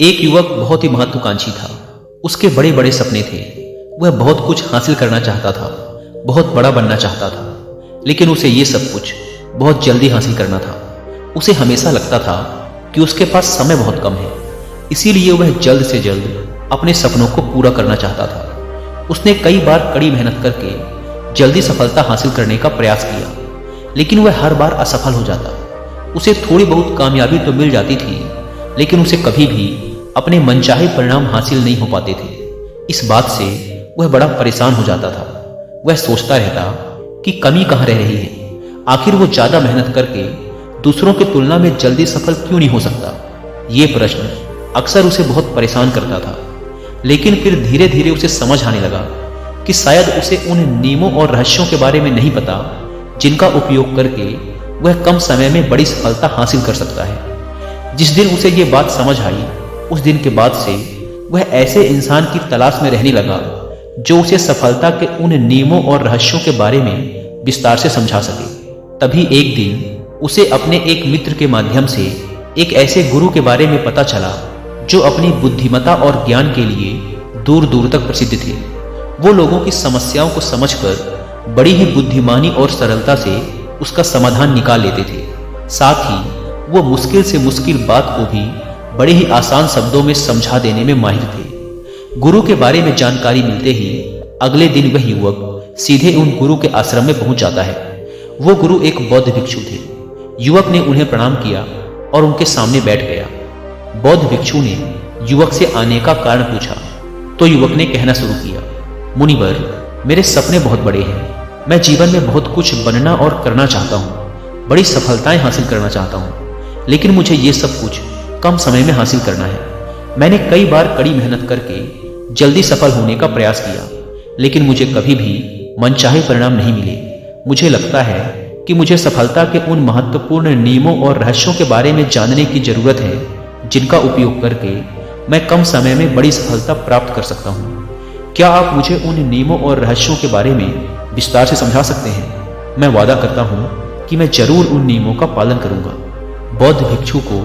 एक युवक बहुत ही महत्वाकांक्षी था। उसके बड़े बड़े सपने थे। वह बहुत कुछ हासिल करना चाहता था, बहुत बड़ा बनना चाहता था, लेकिन उसे ये सब कुछ बहुत जल्दी हासिल करना था। उसे हमेशा लगता था कि उसके पास समय बहुत कम है, इसीलिए वह जल्द से जल्द अपने सपनों को पूरा करना चाहता था। उसने कई बार कड़ी मेहनत करके जल्दी सफलता हासिल करने का प्रयास किया, लेकिन वह हर बार असफल हो जाता। उसे थोड़ी बहुत कामयाबी तो मिल जाती थी, लेकिन उसे कभी भी अपने मनचाहे परिणाम हासिल नहीं हो पाते थे। इस बात से वह बड़ा परेशान हो जाता था। वह सोचता रहता कि कमी कहाँ रह रही है, आखिर वो ज्यादा मेहनत करके दूसरों की तुलना में जल्दी सफल क्यों नहीं हो सकता। ये प्रश्न अक्सर उसे बहुत परेशान करता था, लेकिन फिर धीरे धीरे उसे समझ आने लगा कि शायद उसे उन नियमों और रहस्यों के बारे में नहीं पता जिनका उपयोग करके वह कम समय में बड़ी सफलता हासिल कर सकता है। जिस दिन उसे ये बात समझ आई, उस दिन के बाद से वह ऐसे इंसान की तलाश में रहने लगा जो उसे सफलता के उन नियमों और रहस्यों के बारे में विस्तार से समझा सके। तभी एक दिन उसे अपने एक मित्र के माध्यम से एक ऐसे गुरु के बारे में पता चला जो अपनी बुद्धिमत्ता और ज्ञान के लिए दूर दूर तक प्रसिद्ध थे। वो लोगों की समस्याओं को समझकर बड़ी ही बुद्धिमानी और सरलता से उसका समाधान निकाल लेते थे। साथ ही वो मुश्किल से मुश्किल बात को भी बड़े ही आसान शब्दों में समझा देने में माहिर थे। गुरु के बारे में जानकारी मिलते ही अगले दिन वह युवक सीधे उन गुरु के आश्रम में पहुंच जाता है। वो गुरु एक बौद्ध भिक्षु थे। युवक ने उन्हें प्रणाम किया और उनके सामने बैठ गया। बौद्ध भिक्षु ने युवक से आने का कारण पूछा तो युवक ने कहना शुरू किया, मुनिवर, मेरे सपने बहुत बड़े हैं। मैं जीवन में बहुत कुछ बनना और करना चाहता हूँ, बड़ी सफलताएं हासिल करना चाहता हूँ, लेकिन मुझे ये सब कुछ कम समय में हासिल करना है। मैंने कई बार कड़ी मेहनत करके जल्दी सफल होने का प्रयास किया, लेकिन मुझे कभी भी मनचाहे परिणाम नहीं मिले। मुझे लगता है कि मुझे सफलता के उन महत्वपूर्ण नियमों और रहस्यों के बारे में जानने की जरूरत है जिनका उपयोग करके मैं कम समय में बड़ी सफलता प्राप्त कर सकता हूँ। क्या आप मुझे उन नियमों और रहस्यों के बारे में विस्तार से समझा सकते हैं? मैं वादा करता हूँ कि मैं जरूर उन नियमों का पालन करूंगा। बौद्ध भिक्षु को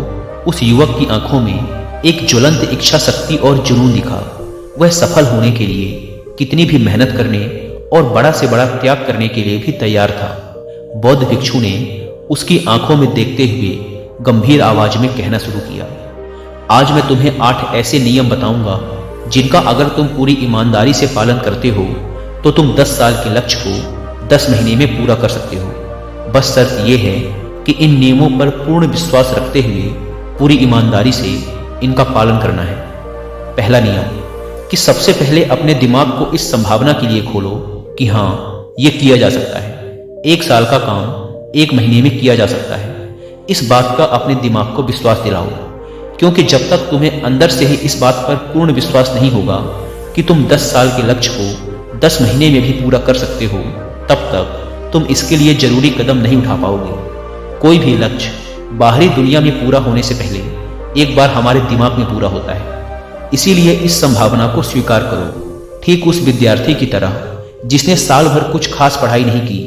उस युवक की आंखों में एक ज्वलंत इच्छा शक्ति और जुनून दिखा। वह सफल होने के लिए कितनी भी मेहनत करने और बड़ा से बड़ा त्याग करने के लिए भी तैयार था। बौद्ध भिक्षु ने उसकी आंखों में देखते हुए गंभीर आवाज में कहना शुरू किया, आज मैं तुम्हें 8 ऐसे नियम बताऊंगा जिनका अगर तुम पूरी ईमानदारी से पालन करते हो तो तुम 10 साल के लक्ष्य को 10 महीने में पूरा कर सकते हो। बस शर्त यह है कि इन नियमों पर पूर्ण विश्वास रखते हुए पूरी ईमानदारी से इनका पालन करना है। पहला नियम कि सबसे पहले अपने दिमाग को इस संभावना के लिए खोलो कि हाँ, यह किया जा सकता है। 1 साल का काम 1 महीने में किया जा सकता है। इस बात का अपने दिमाग को विश्वास दिलाओ, क्योंकि जब तक तुम्हें अंदर से ही इस बात पर पूर्ण विश्वास नहीं होगा कि तुम 10 साल के लक्ष्य को 10 महीने में भी पूरा कर सकते हो, तब तक तुम इसके लिए जरूरी कदम नहीं उठा पाओगे। कोई भी लक्ष्य बाहरी दुनिया में पूरा होने से पहले एक बार हमारे दिमाग में पूरा होता है। इसीलिए इस संभावना को स्वीकार करो, ठीक उस विद्यार्थी की तरह जिसने साल भर कुछ खास पढ़ाई नहीं की,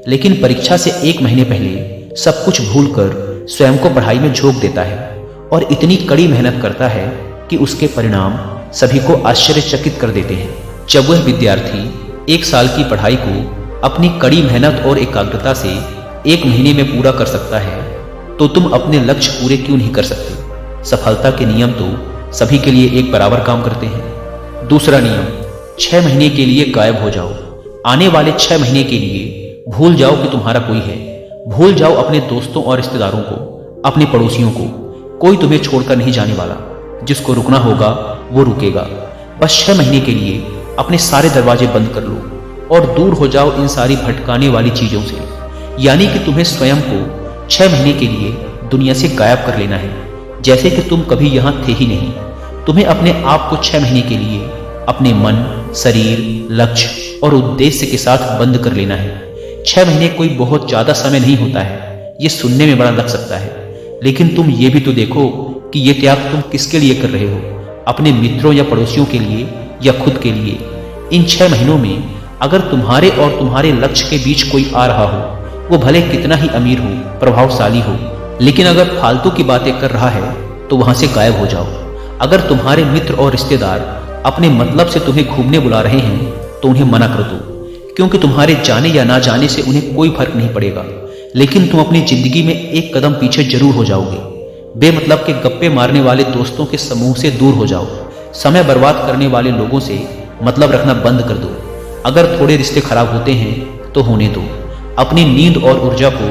लेकिन परीक्षा से 1 महीने पहले सब कुछ भूलकर स्वयं को पढ़ाई में झोंक देता है और इतनी कड़ी मेहनत करता है कि उसके परिणाम सभी को आश्चर्यचकित कर देते हैं। जब वह विद्यार्थी 1 साल की पढ़ाई को अपनी कड़ी मेहनत और एकाग्रता से 1 महीने में पूरा कर सकता है, तो तुम अपने लक्ष्य पूरे क्यों नहीं कर सकते? सफलता के नियम तो सभी के लिए एक बराबर काम करते हैं। दूसरा नियम, 6 महीने के लिए गायब हो जाओ। आने वाले 6 महीने के लिए भूल जाओ कि तुम्हारा कोई है। भूल जाओ अपने दोस्तों और रिश्तेदारों को, अपने पड़ोसियों को। कोई तुम्हें छोड़कर नहीं जाने वाला। जिसको रुकना होगा वो रुकेगा। बस 6 महीने के लिए अपने सारे दरवाजे बंद कर लो और दूर हो जाओ इन सारी भटकाने वाली चीजों से। यानी कि तुम्हें स्वयं को 6 महीने के लिए दुनिया से गायब कर लेना है, जैसे कि तुम कभी यहां थे ही नहीं। तुम्हें अपने आप को 6 महीने के लिए अपने मन, शरीर, लक्ष्य और उद्देश्य के साथ बंद कर लेना है। 6 महीने कोई बहुत ज्यादा समय नहीं होता है। ये सुनने में बड़ा लग सकता है, लेकिन तुम ये भी तो देखो कि ये त्याग तुम किसके लिए कर रहे हो? अपने मित्रों या पड़ोसियों के लिए या खुद के लिए? इन 6 महीनों में अगर तुम्हारे और तुम्हारे लक्ष्य के बीच कोई आ रहा हो, वो भले कितना ही अमीर हो, प्रभावशाली हो, लेकिन अगर फालतू की बातें कर रहा है तो वहां से गायब हो जाओ। अगर तुम्हारे मित्र और रिश्तेदार अपने मतलब से तुम्हें घूमने बुला रहे हैं तो उन्हें मना कर दो, क्योंकि तुम्हारे जाने या ना जाने से उन्हें कोई फर्क नहीं पड़ेगा, लेकिन तुम अपनी जिंदगी में एक कदम पीछे जरूर हो जाओगे। बेमतलब के गप्पे मारने वाले दोस्तों के समूह से दूर हो जाओ। समय बर्बाद करने वाले लोगों से मतलब रखना बंद कर दो। अगर थोड़े रिश्ते खराब होते हैं तो होने दो। अपनी नींद और ऊर्जा को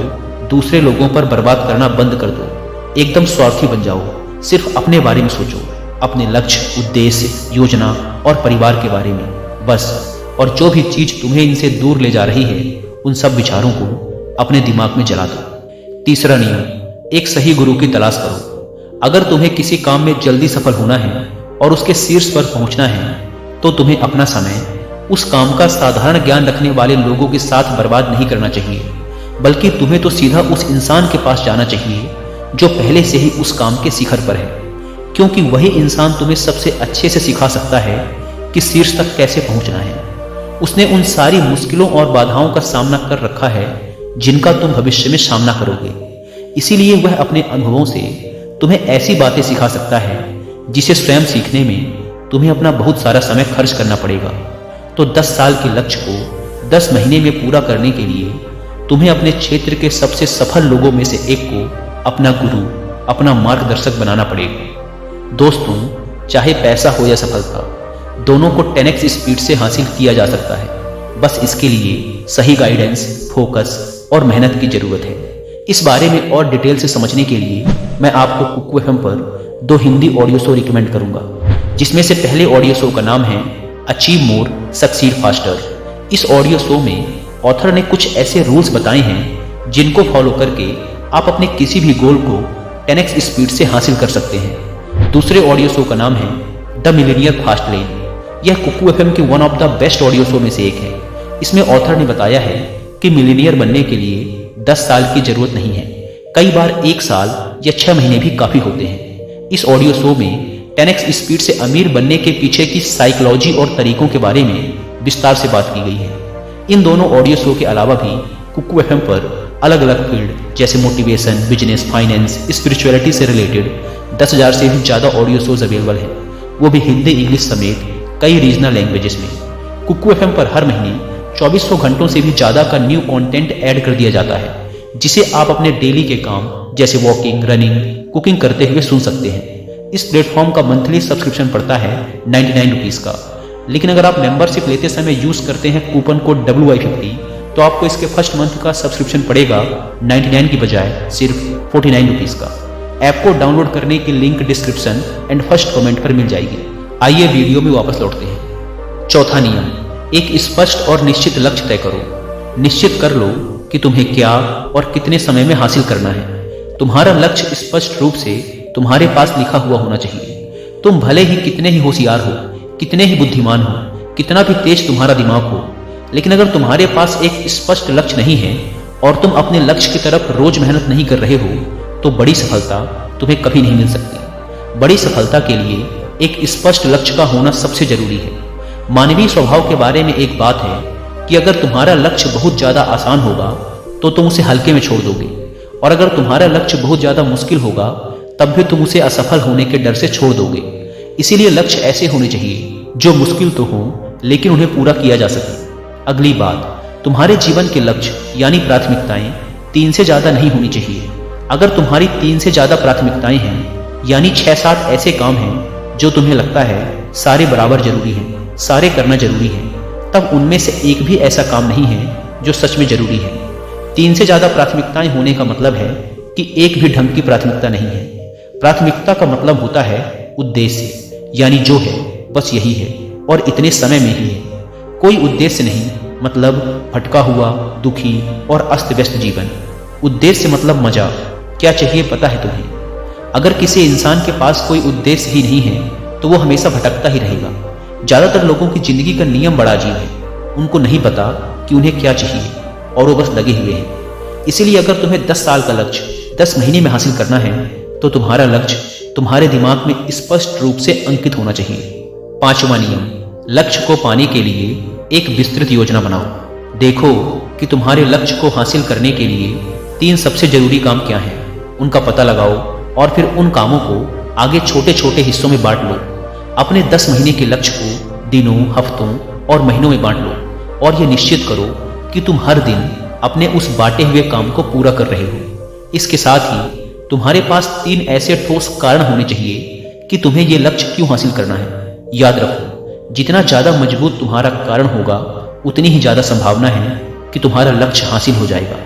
दूसरे लोगों पर बर्बाद करना बंद कर दो। एकदम स्वार्थी बन जाओ। सिर्फ अपने बारे में सोचो, अपने लक्ष्य, उद्देश्य, योजना और परिवार के बारे में बस। और जो भी चीज तुम्हें इनसे दूर ले जा रही है, उन सब विचारों को अपने दिमाग में जला दो। तीसरा नियम, एक सही गुरु की तलाश करो। अगर तुम्हें किसी काम में जल्दी सफल होना है और उसके शीर्ष पर पहुंचना है, तो तुम्हें अपना समय उस काम का साधारण ज्ञान रखने वाले लोगों के साथ बर्बाद नहीं करना चाहिए, बल्कि तुम्हें तो सीधा उस इंसान के पास जाना चाहिए जो पहले से ही उस काम के शिखर पर है, क्योंकि वही इंसान तुम्हें सबसे अच्छे से सिखा सकता है कि शीर्ष तक कैसे पहुंचना है। उसने उन सारी मुश्किलों और बाधाओं का सामना कर रखा है जिनका तुम भविष्य में सामना करोगे। इसीलिए वह अपने अनुभवों से तुम्हें ऐसी बातें सिखा सकता है जिसे स्वयं सीखने में तुम्हें अपना बहुत सारा समय खर्च करना पड़ेगा। तो 10 साल के लक्ष्य को 10 महीने में पूरा करने के लिए तुम्हें अपने क्षेत्र के सबसे सफल लोगों में से एक को अपना गुरु, अपना मार्गदर्शक बनाना पड़ेगा। दोस्तों, चाहे पैसा हो या सफलता, दोनों को 10x स्पीड से हासिल किया जा सकता है। बस इसके लिए सही गाइडेंस, फोकस और मेहनत की जरूरत है। इस बारे में और डिटेल से समझने के लिए मैं आपको कुकू एफएम पर 2 हिंदी ऑडियो शो रिकमेंड करूंगा, जिसमें से पहले ऑडियो शो का नाम है अचीव मोर सक्सीड फास्टर। इस ऑडियो शो में ऑथर ने कुछ ऐसे रूल्स बताए हैं जिनको फॉलो करके आप अपने किसी भी गोल को 10x स्पीड से हासिल कर सकते हैं। दूसरे ऑडियो शो का नाम है द मिलेनियर फास्ट लेन। यह कुकू एफएम के one of the best audio show में से एक है। इसमें ऑथर ने बताया है कि मिलेनियर बनने के लिए 10 साल की जरूरत नहीं है, कई बार 1 साल या 6 महीने भी काफी होते हैं। इस ऑडियो शो में 10x स्पीड से अमीर बनने के पीछे की साइकोलॉजी और तरीकों के बारे में विस्तार से बात की गई है। इन दोनों ऑडियो शो के अलावा भी कुकू एफएम पर अलग अलग फील्ड जैसे मोटिवेशन, बिजनेस, फाइनेंस, स्पिरिचुअलिटी से रिलेटेड 10,000 से भी ज्यादा ऑडियो शोज अवेलेबल है, वो भी हिंदी, इंग्लिश समेत कई रीजनल लैंग्वेजेस में। कुकू एफएम पर हर महीने 2400 घंटों से भी ज्यादा का न्यू कंटेंट ऐड कर दिया जाता है, जिसे आप अपने डेली के काम जैसे वॉकिंग, रनिंग, कुकिंग करते हुए सुन सकते हैं। इस प्लेटफॉर्म का मंथली सब्सक्रिप्शन पड़ता है 99 रुपीज का, लेकिन अगर आप मेंबरशिप लेते समय यूज करते हैं कूपन कोड WI50 तो आपको इसके फर्स्ट मंथ का सब्सक्रिप्शन पड़ेगा 99 की बजाय सिर्फ 49 रुपीज का। ऐप को डाउनलोड करने की link description and first comment पर मिल जाएगी। आइए वीडियो में वापस लौटते हैं। चौथा नियम, एक स्पष्ट और निश्चित लक्ष्य तय करो। निश्चित कर लो कि तुम्हें क्या और कितने समय में हासिल करना है। तुम्हारा लक्ष्य स्पष्ट रूप से तुम्हारे पास लिखा हुआ होना चाहिए। तुम भले ही कितने ही होशियार हो, कितने ही बुद्धिमान हो, कितना भी तेज तुम्हारा दिमाग हो, लेकिन अगर तुम्हारे पास एक स्पष्ट लक्ष्य नहीं है और तुम अपने लक्ष्य की तरफ रोज मेहनत नहीं कर रहे हो, तो बड़ी सफलता तुम्हें कभी नहीं मिल सकती। बड़ी सफलता के लिए एक स्पष्ट लक्ष्य का होना सबसे जरूरी है। मानवीय स्वभाव के बारे में एक बात है कि अगर तुम्हारा लक्ष्य बहुत ज्यादा आसान होगा तो तुम उसे हल्के में छोड़ दोगे, और अगर तुम्हारा लक्ष्य बहुत ज्यादा मुश्किल होगा तब भी तुम उसे असफल होने के डर से छोड़ दोगे। इसीलिए लक्ष्य ऐसे होने चाहिए जो मुश्किल तो हो लेकिन उन्हें पूरा किया जा सके। अगली बात, तुम्हारे जीवन के लक्ष्य यानी प्राथमिकताएं 3 से ज्यादा नहीं होनी चाहिए। अगर तुम्हारी 3 से ज्यादा प्राथमिकताएं हैं यानी 6-7 ऐसे काम हैं जो तुम्हें लगता है सारे बराबर जरूरी हैं, सारे करना जरूरी है, तब उनमें से एक भी ऐसा काम नहीं है जो सच में जरूरी है। 3 से ज्यादा प्राथमिकताएं होने का मतलब है कि एक भी ढंग की प्राथमिकता नहीं है। प्राथमिकता का मतलब होता है उद्देश्य, यानी जो है बस यही है और इतने समय में ही है। कोई उद्देश्य नहीं मतलब भटका हुआ, दुखी और अस्त व्यस्त जीवन। उद्देश्य मतलब मजा, क्या चाहिए पता है तुम्हें। अगर किसी इंसान के पास कोई उद्देश्य ही नहीं है तो वो हमेशा भटकता ही रहेगा। ज्यादातर लोगों की जिंदगी का नियम बड़ा अजीब है। उनको नहीं पता कि उन्हें क्या चाहिए और वो बस लगे हुए हैं। इसीलिए अगर तुम्हें 10 साल का लक्ष्य 10 महीने में हासिल करना है तो तुम्हारा लक्ष्य तुम्हारे दिमाग में स्पष्ट रूप से अंकित होना चाहिए। 5वां नियम, लक्ष्य को पाने के लिए एक विस्तृत योजना बनाओ। देखो कि तुम्हारे लक्ष्य को हासिल करने के लिए 3 सबसे जरूरी काम क्या हैं, उनका पता लगाओ और फिर उन कामों को आगे छोटे छोटे हिस्सों में बांट लो। अपने 10 महीने के लक्ष्य को दिनों, हफ्तों और महीनों में बांट लो और ये निश्चित करो कि तुम हर दिन अपने उस बांटे हुए काम को पूरा कर रहे हो। इसके साथ ही तुम्हारे पास 3 ऐसे ठोस कारण होने चाहिए कि तुम्हें यह लक्ष्य क्यों हासिल करना है। याद रखो, जितना ज्यादा मजबूत तुम्हारा कारण होगा उतनी ही ज्यादा संभावना है कि तुम्हारा लक्ष्य हासिल हो जाएगा।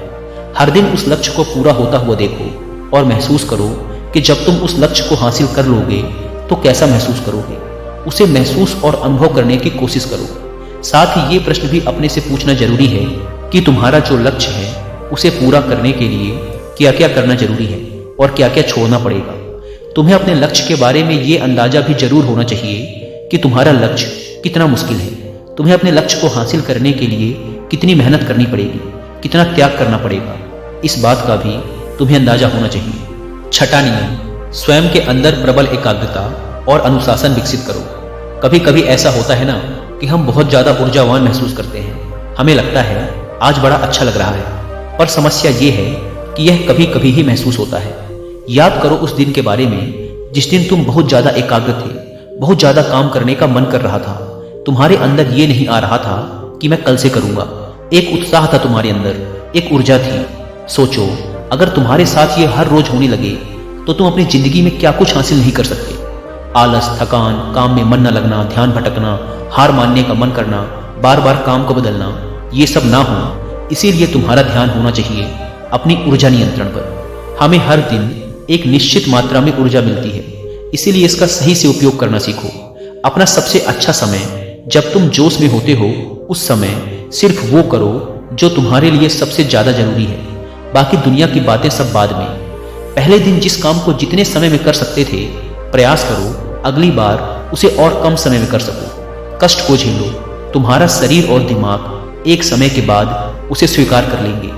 हर दिन उस लक्ष्य को पूरा होता हुआ देखो और महसूस करो कि जब तुम उस लक्ष्य को हासिल कर लोगे तो कैसा महसूस करोगे। उसे महसूस और अनुभव करने की कोशिश करो। साथ ही ये प्रश्न भी अपने से पूछना जरूरी है कि तुम्हारा जो लक्ष्य है उसे पूरा करने के लिए क्या क्या करना जरूरी है और क्या क्या छोड़ना पड़ेगा। तुम्हें अपने लक्ष्य के बारे में ये अंदाजा भी जरूर होना चाहिए कि तुम्हारा लक्ष्य कितना मुश्किल है। तुम्हें अपने लक्ष्य को हासिल करने के लिए कितनी मेहनत करनी पड़ेगी, कितना त्याग करना पड़ेगा, इस बात का भी तुम्हें अंदाजा होना चाहिए। छठा नियम, स्वयं के अंदर प्रबल एकाग्रता और अनुशासन विकसित करो। कभी कभी ऐसा होता है ना कि हम बहुत ज्यादा ऊर्जावान महसूस करते हैं। हमें लगता है आज बड़ा अच्छा लग रहा है, पर समस्या ये है कि यह कभी कभी ही महसूस होता है। याद करो उस दिन के बारे में जिस दिन तुम बहुत ज्यादा एकाग्र थे, बहुत ज्यादा काम करने का मन कर रहा था। तुम्हारे अंदर ये नहीं आ रहा था कि मैं कल से करूंगा। एक उत्साह था तुम्हारे अंदर, एक ऊर्जा थी। सोचो, अगर तुम्हारे साथ ये हर रोज होने लगे तो तुम अपनी जिंदगी में क्या कुछ हासिल नहीं कर सकते। आलस, थकान, काम में मन न लगना, ध्यान भटकना, हार मानने का मन करना, बार बार काम को बदलना, ये सब ना हो। इसीलिए तुम्हारा ध्यान होना चाहिए अपनी ऊर्जा नियंत्रण पर। हमें हर दिन एक निश्चित मात्रा में ऊर्जा मिलती है, इसीलिए इसका सही से उपयोग करना सीखो। अपना सबसे अच्छा समय जब तुम जोश में होते हो, उस समय सिर्फ वो करो जो तुम्हारे लिए सबसे ज्यादा जरूरी है। बाकी दुनिया की बातें सब बाद में। पहले दिन जिस काम को जितने समय में कर सकते थे, प्रयास करो अगली बार उसे और कम समय में कर सको। कष्ट को झेलो, तुम्हारा शरीर और दिमाग एक समय के बाद उसे स्वीकार कर लेंगे।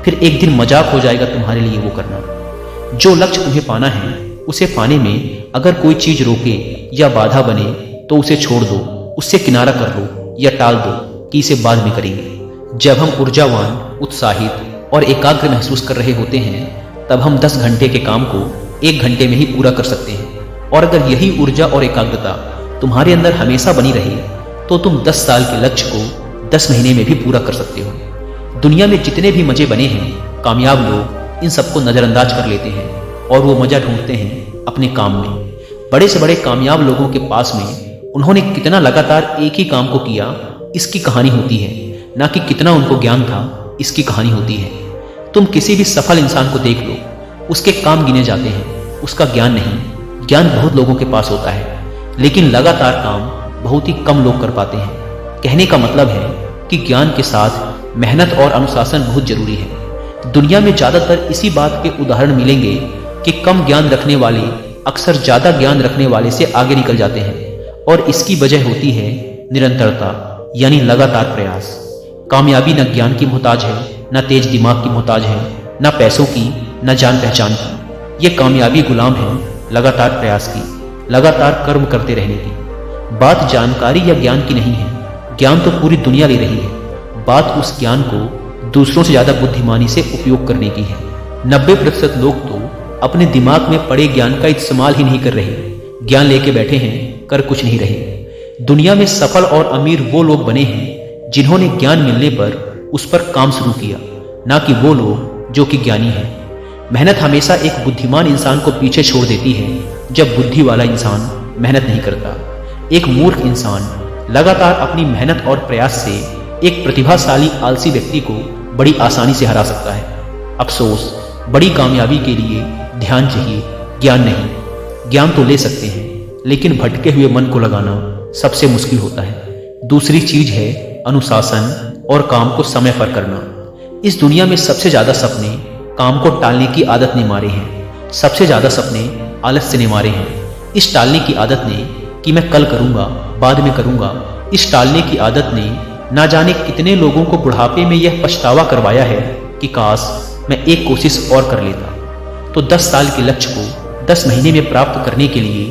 फिर एक दिन मजाक हो जाएगा तुम्हारे लिए वो करना। जो लक्ष्य तुम्हें पाना है, उसे पाने में अगर कोई चीज रोके या बाधा बने तो उसे छोड़ दो, उससे किनारा कर लो या टाल दो कि इसे बाद में करेंगे। जब हम ऊर्जावान, उत्साहित और एकाग्र महसूस कर रहे होते हैं, तब हम 10 घंटे के काम को 1 घंटे में ही पूरा कर सकते हैं। और अगर यही ऊर्जा और एकाग्रता तुम्हारे अंदर हमेशा बनी रहे तो तुम 10 साल के लक्ष्य को 10 महीने में भी पूरा कर सकते हो। दुनिया में जितने भी मजे बने हैं, कामयाब लोग इन सबको नजरअंदाज कर लेते हैं और वो मजा ढूंढते हैं अपने काम में। बड़े से बड़े कामयाब लोगों के पास में उन्होंने कितना लगातार एक ही काम को किया, इसकी कहानी होती है, ना कि कितना उनको ज्ञान था, इसकी कहानी होती है। तुम किसी भी सफल इंसान को देख लो, उसके काम गिने जाते हैं, उसका ज्ञान नहीं। ज्ञान बहुत लोगों के पास होता है, लेकिन लगातार काम बहुत ही कम लोग कर पाते हैं। कहने का मतलब है कि ज्ञान के साथ मेहनत और अनुशासन बहुत जरूरी है। दुनिया में ज्यादातर इसी बात के उदाहरण मिलेंगे कि कम ज्ञान रखने वाले अक्सर ज्यादा ज्ञान रखने वाले से आगे निकल जाते हैं, और इसकी वजह होती है निरंतरता, यानी लगातार प्रयास। कामयाबी न ज्ञान की मोहताज है, न तेज दिमाग की मोहताज है, न पैसों की, न जान पहचान की। ये कामयाबी गुलाम है लगातार प्रयास की, लगातार कर्म करते रहने की। बात जानकारी या ज्ञान की नहीं है, ज्ञान तो पूरी दुनिया ले रही है। बात उस ज्ञान को दूसरों से ज्यादा बुद्धिमानी से उपयोग करने की है। 90% लोग तो अपने दिमाग में पड़े ज्ञान का इस्तेमाल ही नहीं कर रहे, ज्ञान लेके बैठे हैं, कर कुछ नहीं रहे। दुनिया में सफल और अमीर वो लोग बने हैं जिन्होंने ज्ञान मिलने पर उस पर काम शुरू किया, ना कि वो लोग जो कि ज्ञानी हैं। मेहनत हमेशा एक बुद्धिमान इंसान को पीछे छोड़ देती है, जब बुद्धि वाला इंसान मेहनत नहीं करता। एक मूर्ख इंसान लगातार अपनी मेहनत और प्रयास से एक प्रतिभाशाली आलसी व्यक्ति को बड़ी आसानी से हरा सकता है। अफसोस, बड़ी कामयाबी के लिए ध्यान चाहिए, ज्ञान नहीं। ज्ञान तो ले सकते हैं, लेकिन भटके हुए मन को लगाना सबसे मुश्किल होता है। दूसरी चीज है अनुशासन और काम को समय पर करना। इस दुनिया में सबसे ज्यादा सपने काम को टालने की आदत ने मारे हैं। सबसे ज्यादा सपने आलस्य ने मारे हैं। इस टालने की आदत ने कि मैं कल करूंगा, बाद में करूंगा, इस टालने की आदत ने ना जाने कितने लोगों को बुढ़ापे में यह पछतावा करवाया है कि काश मैं एक कोशिश और कर लेता। तो 10 साल के लक्ष्य को 10 महीने में प्राप्त करने के लिए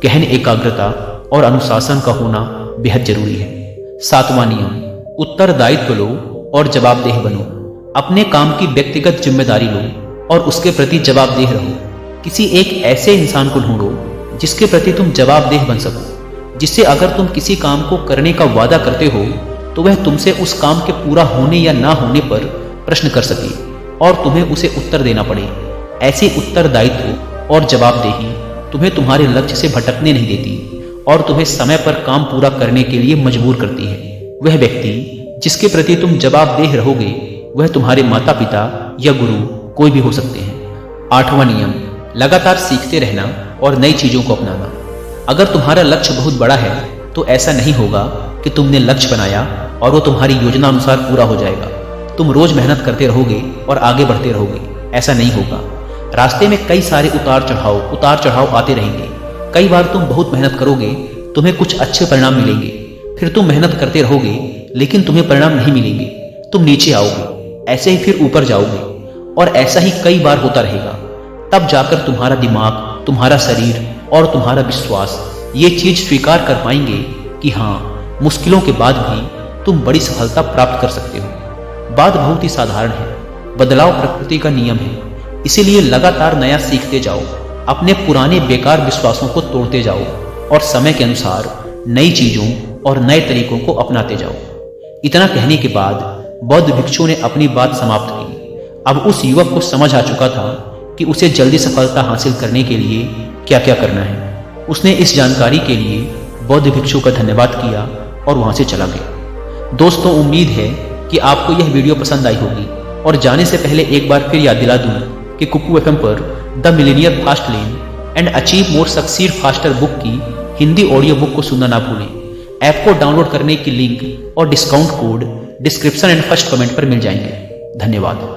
गहन एकाग्रता और अनुशासन का होना बेहद जरूरी है। 7वां नियम, उत्तरदायित्व लो और जवाबदेह बनो। अपने काम की व्यक्तिगत जिम्मेदारी लो और उसके प्रति जवाबदेह रहो। किसी एक ऐसे इंसान को ढूंढो जिसके प्रति तुम जवाबदेह बन सको, जिससे अगर तुम किसी काम को करने का वादा करते हो तो वह तुमसे उस काम के पूरा होने या ना होने पर प्रश्न कर सके और तुम्हें उसे उत्तर देना पड़े। ऐसे उत्तरदायित्व और जवाबदेही तुम्हें तुम्हारे लक्ष्य से भटकने नहीं देती और तुम्हें समय पर काम पूरा करने के लिए मजबूर करती है। वह व्यक्ति जिसके प्रति तुम जवाबदेह रहोगे वह तुम्हारे माता पिता या गुरु कोई भी हो सकते हैं। 8वां नियम, लगातार सीखते रहना और नई चीजों को अपनाना। अगर तुम्हारा लक्ष्य बहुत बड़ा है तो ऐसा नहीं होगा कि तुमने लक्ष्य बनाया और वो तुम्हारी योजना अनुसार पूरा हो जाएगा। तुम रोज मेहनत करते रहोगे और आगे बढ़ते रहोगे, ऐसा नहीं होगा। रास्ते में कई सारे उतार चढ़ाव आते रहेंगे। कई बार तुम बहुत मेहनत करोगे, तुम्हें कुछ अच्छे परिणाम मिलेंगे, फिर तुम मेहनत करते रहोगे लेकिन तुम्हें परिणाम नहीं मिलेंगे, तुम नीचे आओगे, ऐसे ही फिर ऊपर जाओगे और ऐसा ही कई बार होता रहेगा। तब जाकर तुम्हारा दिमाग, तुम्हारा शरीर और तुम्हारा विश्वास ये चीज स्वीकार कर पाएंगे कि हाँ, मुश्किलों के बाद भी तुम बड़ी सफलता प्राप्त कर सकते हो। बात बहुत ही साधारण है, बदलाव प्रकृति का नियम है, इसीलिए लगातार नया सीखते जाओ, अपने पुराने बेकार विश्वासों को तोड़ते जाओ और समय के अनुसार नई चीजों और नए तरीकों को अपनाते जाओ। इतना कहने के बाद बौद्ध भिक्षु ने अपनी बात समाप्त की। अब उस युवक को समझ आ चुका था कि उसे जल्दी सफलता हासिल करने के लिए क्या क्या करना है। उसने इस जानकारी के लिए बौद्ध भिक्षु का धन्यवाद किया और वहां से चला गया। दोस्तों, उम्मीद है कि आपको यह वीडियो पसंद आई होगी और जाने से पहले एक बार फिर याद दिला दूं कि कुकू FM पर the Millionaire fast lane and achieve more succeed faster book की हिंदी ऑडियो बुक को सुनना ना भूलें। ऐप को डाउनलोड करने की लिंक और discount code description and first comment पर मिल जाएंगे। धन्यवाद।